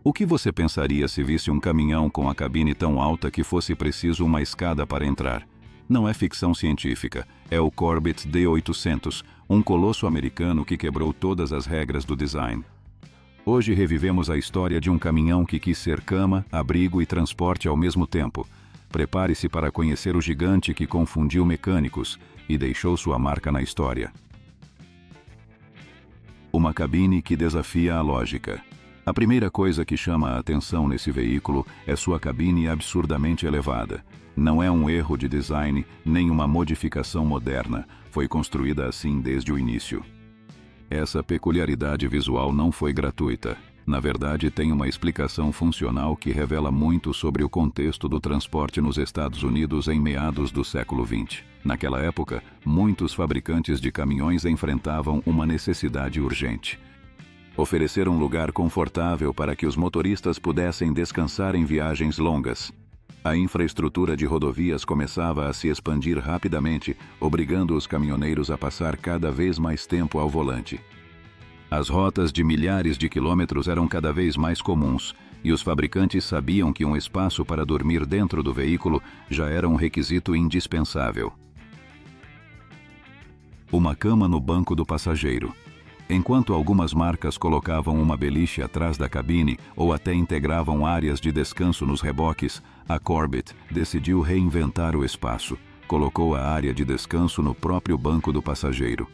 O que você pensaria se visse um caminhão com a cabine tão alta que fosse preciso uma escada para entrar? Não é ficção científica, é o Corvette D800, um colosso americano que quebrou todas as regras do design. Hoje revivemos a história de um caminhão que quis ser cama, abrigo e transporte ao mesmo tempo. Prepare-se para conhecer o gigante que confundiu mecânicos e deixou sua marca na história. Uma cabine que desafia a lógica. A primeira coisa que chama a atenção nesse veículo é sua cabine absurdamente elevada. Não é um erro de design, nem uma modificação moderna. Foi construída assim desde o início. Essa peculiaridade visual não foi gratuita. Na verdade, tem uma explicação funcional que revela muito sobre o contexto do transporte nos Estados Unidos em meados do século XX. Naquela época, muitos fabricantes de caminhões enfrentavam uma necessidade urgente: oferecer um lugar confortável para que os motoristas pudessem descansar em viagens longas. A infraestrutura de rodovias começava a se expandir rapidamente, obrigando os caminhoneiros a passar cada vez mais tempo ao volante. As rotas de milhares de quilômetros eram cada vez mais comuns, e os fabricantes sabiam que um espaço para dormir dentro do veículo já era um requisito indispensável. Uma cama no banco do passageiro. Enquanto algumas marcas colocavam uma beliche atrás da cabine ou até integravam áreas de descanso nos reboques, a Corvette decidiu reinventar o espaço. Colocou a área de descanso no próprio banco do passageiro.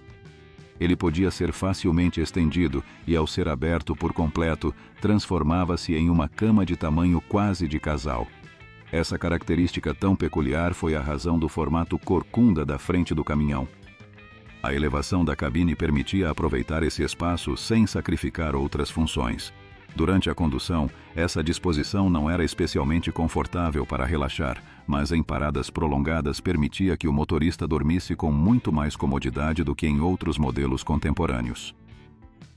Ele podia ser facilmente estendido e, ao ser aberto por completo, transformava-se em uma cama de tamanho quase de casal. Essa característica tão peculiar foi a razão do formato corcunda da frente do caminhão. A elevação da cabine permitia aproveitar esse espaço sem sacrificar outras funções. Durante a condução, essa disposição não era especialmente confortável para relaxar, mas em paradas prolongadas permitia que o motorista dormisse com muito mais comodidade do que em outros modelos contemporâneos.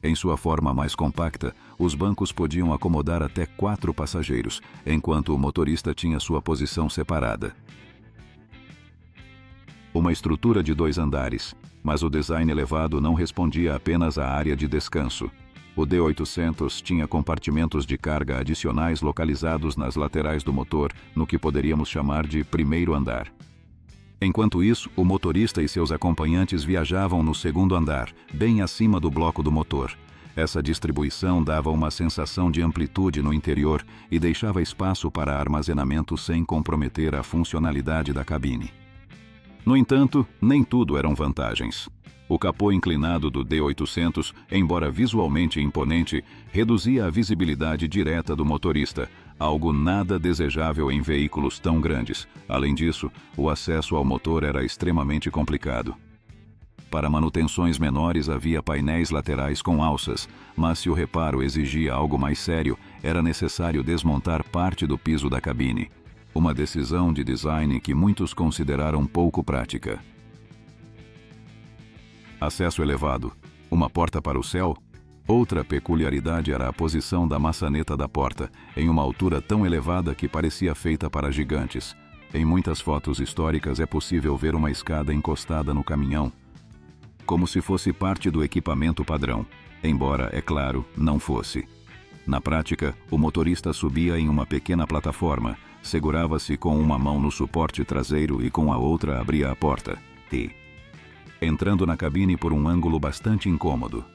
Em sua forma mais compacta, os bancos podiam acomodar até 4 passageiros, enquanto o motorista tinha sua posição separada. Uma estrutura de 2 andares, mas o design elevado não respondia apenas à área de descanso. O D800 tinha compartimentos de carga adicionais localizados nas laterais do motor, no que poderíamos chamar de primeiro andar. Enquanto isso, o motorista e seus acompanhantes viajavam no segundo andar, bem acima do bloco do motor. Essa distribuição dava uma sensação de amplitude no interior e deixava espaço para armazenamento sem comprometer a funcionalidade da cabine. No entanto, nem tudo eram vantagens. O capô inclinado do D800, embora visualmente imponente, reduzia a visibilidade direta do motorista, algo nada desejável em veículos tão grandes. Além disso, o acesso ao motor era extremamente complicado. Para manutenções menores havia painéis laterais com alças, mas se o reparo exigia algo mais sério, era necessário desmontar parte do piso da cabine. Uma decisão de design que muitos consideraram pouco prática. Acesso elevado. Uma porta para o céu? Outra peculiaridade era a posição da maçaneta da porta, em uma altura tão elevada que parecia feita para gigantes. Em muitas fotos históricas é possível ver uma escada encostada no caminhão, como se fosse parte do equipamento padrão, embora, é claro, não fosse. Na prática, o motorista subia em uma pequena plataforma, segurava-se com uma mão no suporte traseiro e com a outra abria a porta, entrando na cabine por um ângulo bastante incômodo.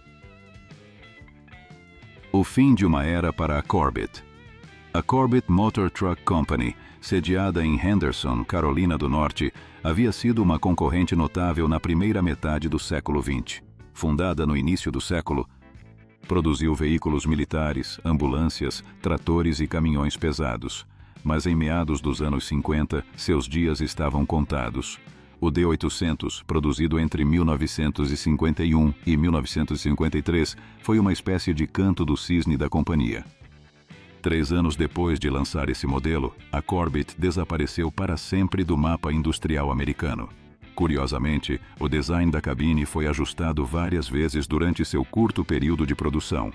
O fim de uma era para a Corvette. A Corvette Motor Truck Company, sediada em Henderson, Carolina do Norte, havia sido uma concorrente notável na primeira metade do século XX. Fundada no início do século, produziu veículos militares, ambulâncias, tratores e caminhões pesados. Mas em meados dos anos 50, seus dias estavam contados. O D800, produzido entre 1951 e 1953, foi uma espécie de canto do cisne da companhia. 3 anos depois de lançar esse modelo, a Corvette desapareceu para sempre do mapa industrial americano. Curiosamente, o design da cabine foi ajustado várias vezes durante seu curto período de produção.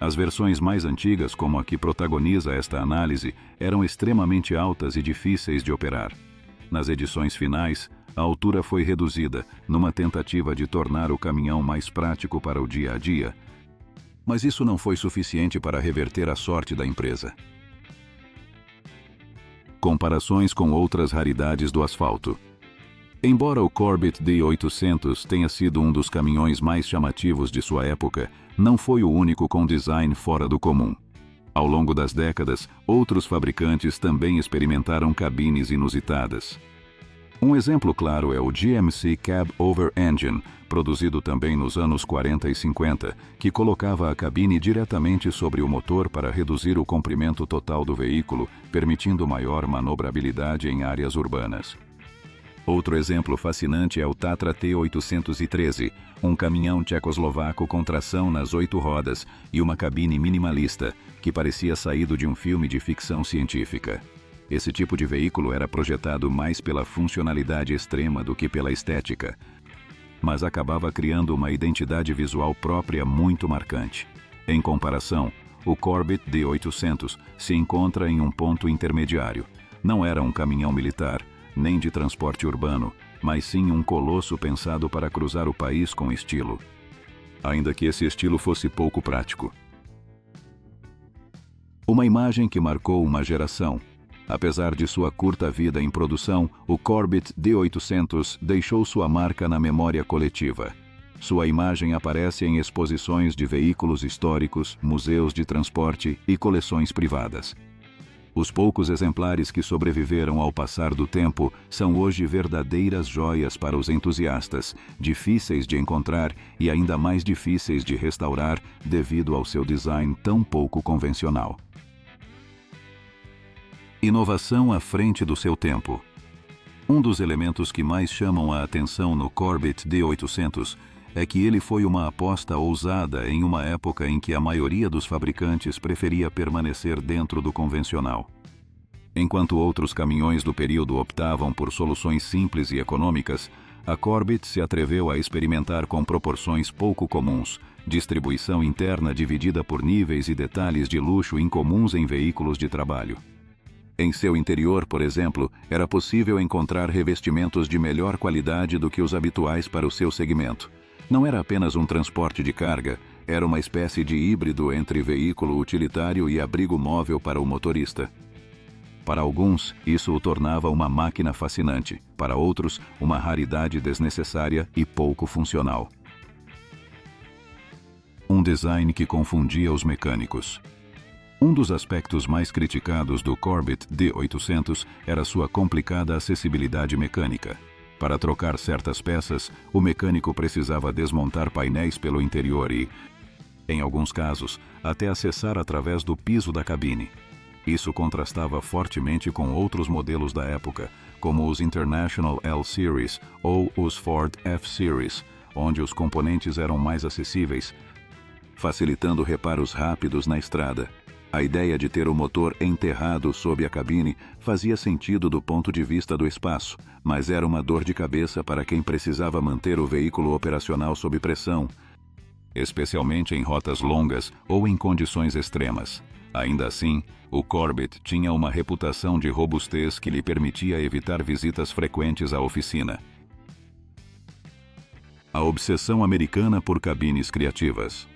As versões mais antigas, como a que protagoniza esta análise, eram extremamente altas e difíceis de operar. Nas edições finais, a altura foi reduzida, numa tentativa de tornar o caminhão mais prático para o dia a dia. Mas isso não foi suficiente para reverter a sorte da empresa. Comparações com outras raridades do asfalto. Embora o Corbett D800 tenha sido um dos caminhões mais chamativos de sua época, não foi o único com design fora do comum. Ao longo das décadas, outros fabricantes também experimentaram cabines inusitadas. Um exemplo claro é o GMC Cab Over Engine, produzido também nos anos 40 e 50, que colocava a cabine diretamente sobre o motor para reduzir o comprimento total do veículo, permitindo maior manobrabilidade em áreas urbanas. Outro exemplo fascinante é o Tatra T813, um caminhão tchecoslovaco com tração nas 8 rodas e uma cabine minimalista, que parecia saído de um filme de ficção científica. Esse tipo de veículo era projetado mais pela funcionalidade extrema do que pela estética, mas acabava criando uma identidade visual própria muito marcante. Em comparação, o Corbett D800 se encontra em um ponto intermediário. Não era um caminhão militar, nem de transporte urbano, mas sim um colosso pensado para cruzar o país com estilo. Ainda que esse estilo fosse pouco prático. Uma imagem que marcou uma geração. Apesar de sua curta vida em produção, o Corbett D800 deixou sua marca na memória coletiva. Sua imagem aparece em exposições de veículos históricos, museus de transporte e coleções privadas. Os poucos exemplares que sobreviveram ao passar do tempo são hoje verdadeiras joias para os entusiastas, difíceis de encontrar e ainda mais difíceis de restaurar devido ao seu design tão pouco convencional. Inovação à frente do seu tempo. Um dos elementos que mais chamam a atenção no Corbett D800 é que ele foi uma aposta ousada em uma época em que a maioria dos fabricantes preferia permanecer dentro do convencional. Enquanto outros caminhões do período optavam por soluções simples e econômicas, a Corbett se atreveu a experimentar com proporções pouco comuns, distribuição interna dividida por níveis e detalhes de luxo incomuns em veículos de trabalho. Em seu interior, por exemplo, era possível encontrar revestimentos de melhor qualidade do que os habituais para o seu segmento. Não era apenas um transporte de carga, era uma espécie de híbrido entre veículo utilitário e abrigo móvel para o motorista. Para alguns, isso o tornava uma máquina fascinante, para outros, uma raridade desnecessária e pouco funcional. Um design que confundia os mecânicos. Um dos aspectos mais criticados do Corbett D800 era sua complicada acessibilidade mecânica. Para trocar certas peças, o mecânico precisava desmontar painéis pelo interior e, em alguns casos, até acessar através do piso da cabine. Isso contrastava fortemente com outros modelos da época, como os International L-Series ou os Ford F-Series, onde os componentes eram mais acessíveis, facilitando reparos rápidos na estrada. A ideia de ter o motor enterrado sob a cabine fazia sentido do ponto de vista do espaço, mas era uma dor de cabeça para quem precisava manter o veículo operacional sob pressão, especialmente em rotas longas ou em condições extremas. Ainda assim, o Corbett tinha uma reputação de robustez que lhe permitia evitar visitas frequentes à oficina. A obsessão americana por cabines criativas.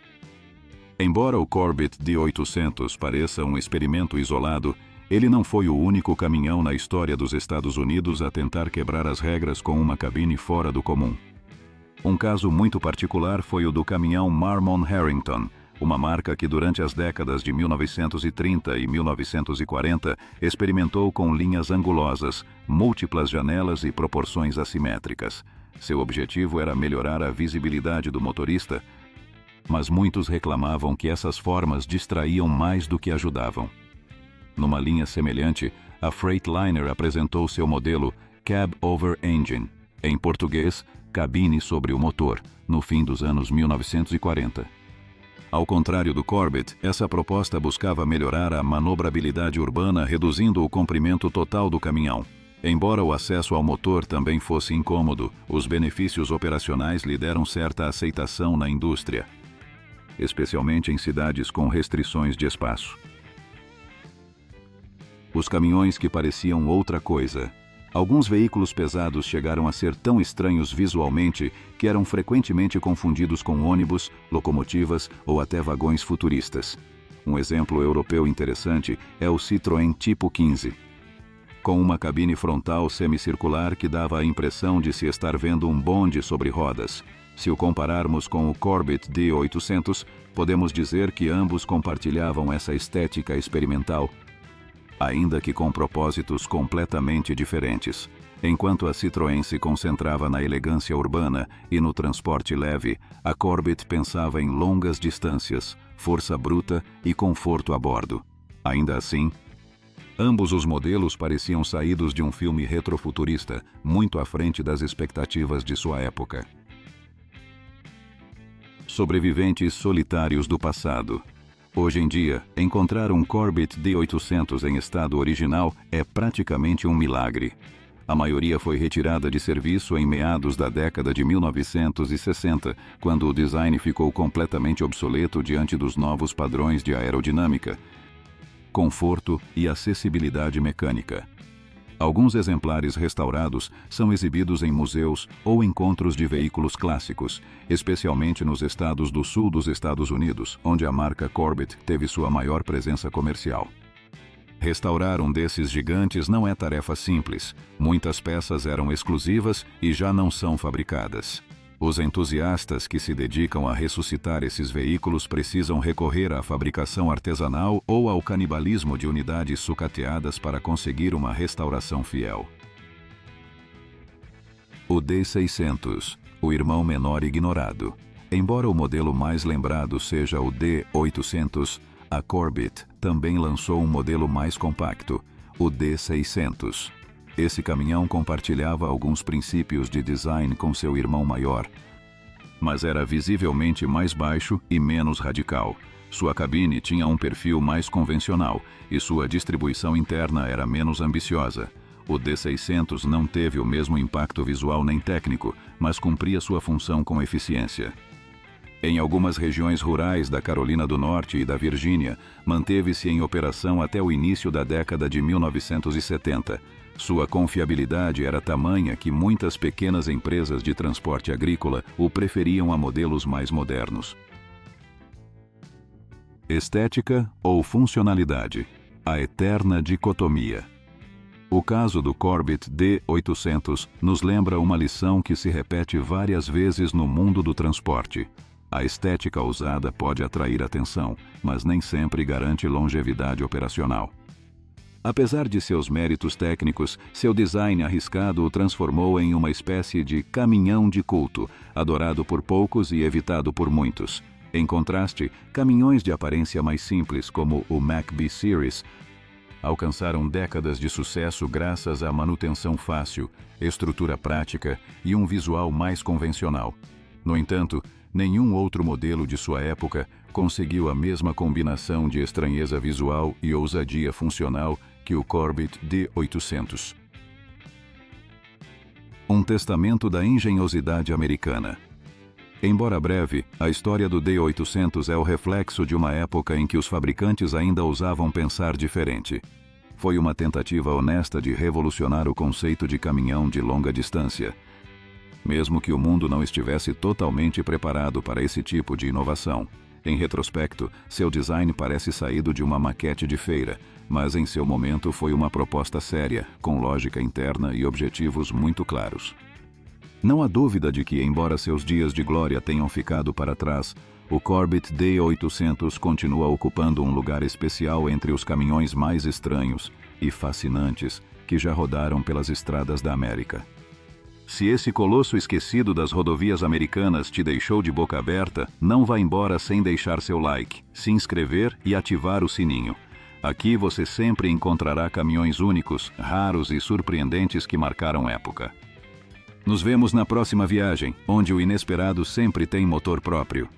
Embora o Corbett D800 pareça um experimento isolado, ele não foi o único caminhão na história dos Estados Unidos a tentar quebrar as regras com uma cabine fora do comum. Um caso muito particular foi o do caminhão Marmon Harrington, uma marca que durante as décadas de 1930 e 1940 experimentou com linhas angulosas, múltiplas janelas e proporções assimétricas. Seu objetivo era melhorar a visibilidade do motorista, mas muitos reclamavam que essas formas distraíam mais do que ajudavam. Numa linha semelhante, a Freightliner apresentou seu modelo Cab Over Engine, em português, cabine sobre o motor, no fim dos anos 1940. Ao contrário do Corbett, essa proposta buscava melhorar a manobrabilidade urbana, reduzindo o comprimento total do caminhão. Embora o acesso ao motor também fosse incômodo, os benefícios operacionais lhe deram certa aceitação na indústria, especialmente em cidades com restrições de espaço. Os caminhões que pareciam outra coisa. Alguns veículos pesados chegaram a ser tão estranhos visualmente que eram frequentemente confundidos com ônibus, locomotivas ou até vagões futuristas. Um exemplo europeu interessante é o Citroën Tipo 15. Com uma cabine frontal semicircular que dava a impressão de se estar vendo um bonde sobre rodas. Se o compararmos com o Corvette D800, podemos dizer que ambos compartilhavam essa estética experimental, ainda que com propósitos completamente diferentes. Enquanto a Citroën se concentrava na elegância urbana e no transporte leve, a Corvette pensava em longas distâncias, força bruta e conforto a bordo. Ainda assim, ambos os modelos pareciam saídos de um filme retrofuturista, muito à frente das expectativas de sua época. Sobreviventes solitários do passado. Hoje em dia, encontrar um Corvette D800 em estado original é praticamente um milagre. A maioria foi retirada de serviço em meados da década de 1960, quando o design ficou completamente obsoleto diante dos novos padrões de aerodinâmica, conforto e acessibilidade mecânica. Alguns exemplares restaurados são exibidos em museus ou encontros de veículos clássicos, especialmente nos estados do sul dos Estados Unidos, onde a marca Corvette teve sua maior presença comercial. Restaurar um desses gigantes não é tarefa simples. Muitas peças eram exclusivas e já não são fabricadas. Os entusiastas que se dedicam a ressuscitar esses veículos precisam recorrer à fabricação artesanal ou ao canibalismo de unidades sucateadas para conseguir uma restauração fiel. O D600, o irmão menor ignorado. Embora o modelo mais lembrado seja o D800, a Corvette também lançou um modelo mais compacto, o D600. Esse caminhão compartilhava alguns princípios de design com seu irmão maior, mas era visivelmente mais baixo e menos radical. Sua cabine tinha um perfil mais convencional e sua distribuição interna era menos ambiciosa. O D600 não teve o mesmo impacto visual nem técnico, mas cumpria sua função com eficiência. Em algumas regiões rurais da Carolina do Norte e da Virgínia, manteve-se em operação até o início da década de 1970. Sua confiabilidade era tamanha que muitas pequenas empresas de transporte agrícola o preferiam a modelos mais modernos. Estética ou funcionalidade? A eterna dicotomia. O caso do Corvette D800 nos lembra uma lição que se repete várias vezes no mundo do transporte. A estética ousada pode atrair atenção, mas nem sempre garante longevidade operacional. Apesar de seus méritos técnicos, seu design arriscado o transformou em uma espécie de caminhão de culto, adorado por poucos e evitado por muitos. Em contraste, caminhões de aparência mais simples, como o Mack B Series, alcançaram décadas de sucesso graças à manutenção fácil, estrutura prática e um visual mais convencional. No entanto, nenhum outro modelo de sua época conseguiu a mesma combinação de estranheza visual e ousadia funcional que o Corvette D800. Um testamento da engenhosidade americana. Embora breve, a história do D800 é o reflexo de uma época em que os fabricantes ainda ousavam pensar diferente. Foi uma tentativa honesta de revolucionar o conceito de caminhão de longa distância, mesmo que o mundo não estivesse totalmente preparado para esse tipo de inovação. Em retrospecto, seu design parece saído de uma maquete de feira, mas em seu momento foi uma proposta séria, com lógica interna e objetivos muito claros. Não há dúvida de que, embora seus dias de glória tenham ficado para trás, o Corvette D800 continua ocupando um lugar especial entre os caminhões mais estranhos e fascinantes que já rodaram pelas estradas da América. Se esse colosso esquecido das rodovias americanas te deixou de boca aberta, não vá embora sem deixar seu like, se inscrever e ativar o sininho. Aqui você sempre encontrará caminhões únicos, raros e surpreendentes que marcaram época. Nos vemos na próxima viagem, onde o inesperado sempre tem motor próprio.